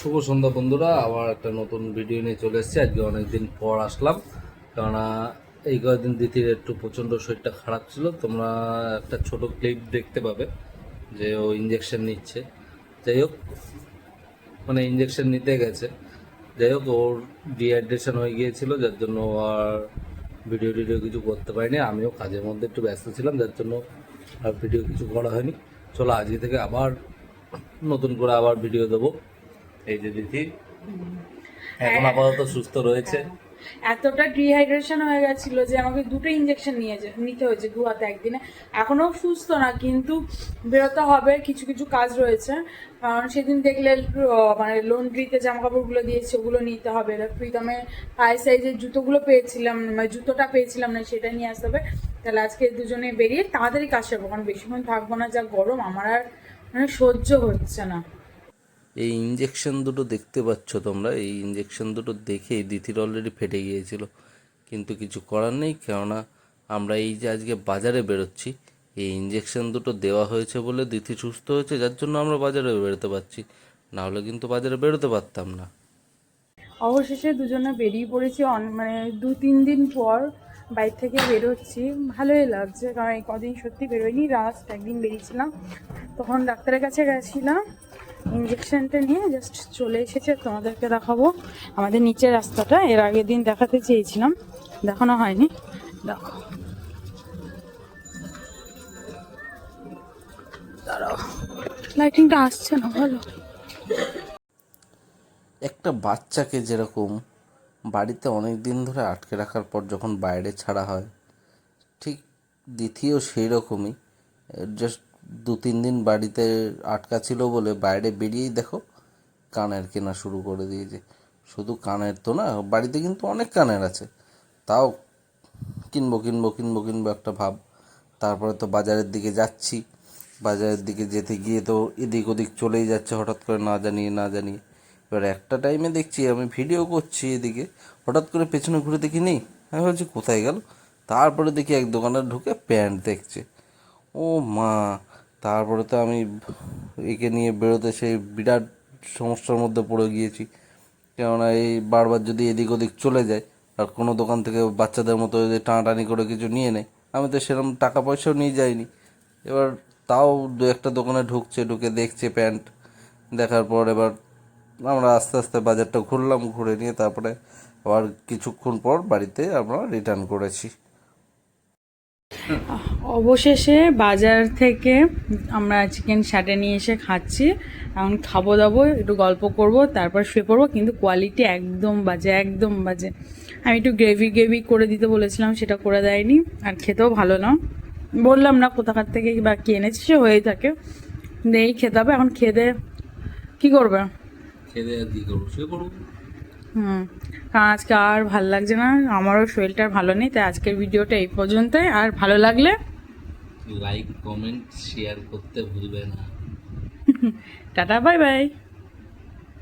শুভ সন্ধ্যা বন্ধুরা, আবার একটা নতুন ভিডিও নিয়ে চলে এসেছি। আজকে অনেকদিন পর আসলাম, কেননা এই কয়েকদিন দিদির একটু প্রচণ্ড শরীরটা খারাপ ছিল। তোমরা একটা ছোট ক্লিপ দেখতে পাবে যে ও ইঞ্জেকশন নিচ্ছে। যাই হোক, মানে ইঞ্জেকশন নিতে গেছে। যাই হোক, ওর ডিহাইড্রেশন হয়ে গিয়েছিল, যার জন্য ও আর ভিডিও টিডিও কিছু করতে পারিনি। আমিও কাজের মধ্যে একটু ব্যস্ত ছিলাম, যার জন্য আর ভিডিও কিছু করা হয়নি। চলো আজকে থেকে আবার নতুন করে আবার ভিডিও দেবো। এই যে দিদি এখন আপাতত সুস্থ রয়েছে। এতটা ডিহাইড্রেশন হয়ে গেছিল যে আমাকে দুটো ইঞ্জেকশন নিতে হয়েছে দু হাতে একদিনে। এখনো সুস্থ না, কিন্তু বেরোতে হবে, কিছু কিছু কাজ রয়েছে। কারণ সেদিন দেখলে মানে লন্ড্রিতে জামা কাপড়গুলো দিয়েছে, ওগুলো নিতে হবে। প্রীতমের হাই সাইজের জুতোগুলো পেয়েছিলাম, মানে জুতোটা পেয়েছিলাম না, সেটা নিয়ে আসতে হবে। তাহলে আজকে দুজনে বেরিয়ে তাড়াতাড়ি কাজ করবো, কারণ বেশিক্ষণ থাকবো না, যা গরম আমার আর মানে সহ্য হচ্ছে না। এই ইঞ্জেকশন দুটো দেখতে পাচ্ছ তোমরা, এই ইঞ্জেকশন দুটো দেখে দিদির অলরেডি ফেটে গিয়েছিল, কিন্তু কিছু করার নেই। কেননা আমরা এই যে আজকে বাজারে বেরোচ্ছি, এই ইঞ্জেকশন দুটো দেওয়া হয়েছে বলে দিদি সুস্থ হয়েছে, যার জন্য আমরা বাজারে বেরোতে পারছি, না হলে কিন্তু বাজারে বেরোতে পারতাম না। অবশেষে দুজনে বেরিয়ে পড়েছি, মানে 2-3 দিন পর বাইরে থেকে বেরোচ্ছি। ভালোই লাগছে, কারণ এই কদিন সত্যি বেরোয়নি। লাস্ট একদিন বেরিয়েছিলাম, তখন ডাক্তারের কাছে গেছিলাম, ইঞ্জেকশনটা নিয়ে জাস্ট চলে এসেছে। তোমাদেরকে দেখাবো আমাদের নিচের রাস্তাটা, এর আগের দিন দেখাতে চেয়েছিলাম, দেখানো হয়নি। দেখো, দাঁড়াও, লাইটিংটা আসছে না ভালো। একটা বাচ্চাকে যেরকম বাড়িতে অনেক দিন ধরে আটকে রাখার পর যখন বাইরে ছাড়া হয়, ঠিক দ্বিতীয় সেই রকমই। জাস্ট 2-3 দিন বাড়িতে আটকা ছিল বলে বাইরে বেরিয়েই দেখো কানের কেনা শুরু করে দিয়েছে। শুধু কানের তো না, বাড়িতে কিন্তু অনেক কানের আছে, তাও কিনবো কিনবো কিনবো কিনবো একটা ভাব। তারপরে তো বাজারের দিকে যাচ্ছি, বাজারের দিকে যেতে গিয়ে তো এদিক ওদিক চলেই যাচ্ছে হঠাৎ করে, না জানিয়ে না জানিয়ে। এবার একটা টাইমে দেখছি আমি ভিডিও করছি, এদিকে হঠাৎ করে পেছনে ঘুরে দেখি নেই। আমি ভাবছি কোথায় গেল, তারপরে দেখি এক দোকানে ঢুকে প্যান্ট দেখছে। ও মা! তারপরে তো আমি একে নিয়ে বেরোতে সেই বিরাট সমস্যার মধ্যে পড়ে গিয়েছি। কেননা এই বারবার যদি এদিক ওদিক চলে যায় আর কোনো দোকান থেকে বাচ্চাদের মতো যদি টানাটানি করে কিছু নিয়ে নেয়, আমি তো সেরকম টাকা পয়সাও নিয়ে যাইনি। এবার তাও দু একটা দোকানে ঢুকছে, ঢুকে দেখছে প্যান্ট। দেখার পর এবার আমরা আস্তে আস্তে বাজারটা ঘুরলাম, ঘুরে নিয়ে তারপরে আবার কিছুক্ষণ পর বাড়িতে আমরা রিটার্ন করেছি। অবশেষে বাজার থেকে আমরা চিকেন স্যাটে নিয়ে এসে খাচ্ছি। এখন খাবো দাবো, একটু গল্প করব, তারপর শুয়ে পড়বো। কিন্তু কোয়ালিটি একদম বাজে, একদম বাজে। আমি একটু গ্রেভি গ্রেভি করে দিতে বলেছিলাম, সেটা করে দেয়নি। আর খেতেও ভালো না, বললাম না কোথাকার থেকে বা কি এনেছি, সে হয়েই থাকে। নেই, খেতে হবে। এখন খেতে কি করবে? খেতে আর কি করবো, শুয়ে পড়বো। কারণ আজকে আর ভালো লাগছে না, আমারও শরীরটা ভালো নেই। তাই আজকের ভিডিওটা এই পর্যন্তই। আর ভালো লাগলে লাইক কমেন্ট শেয়ার করতে ভুলবে না। Tata, bye bye.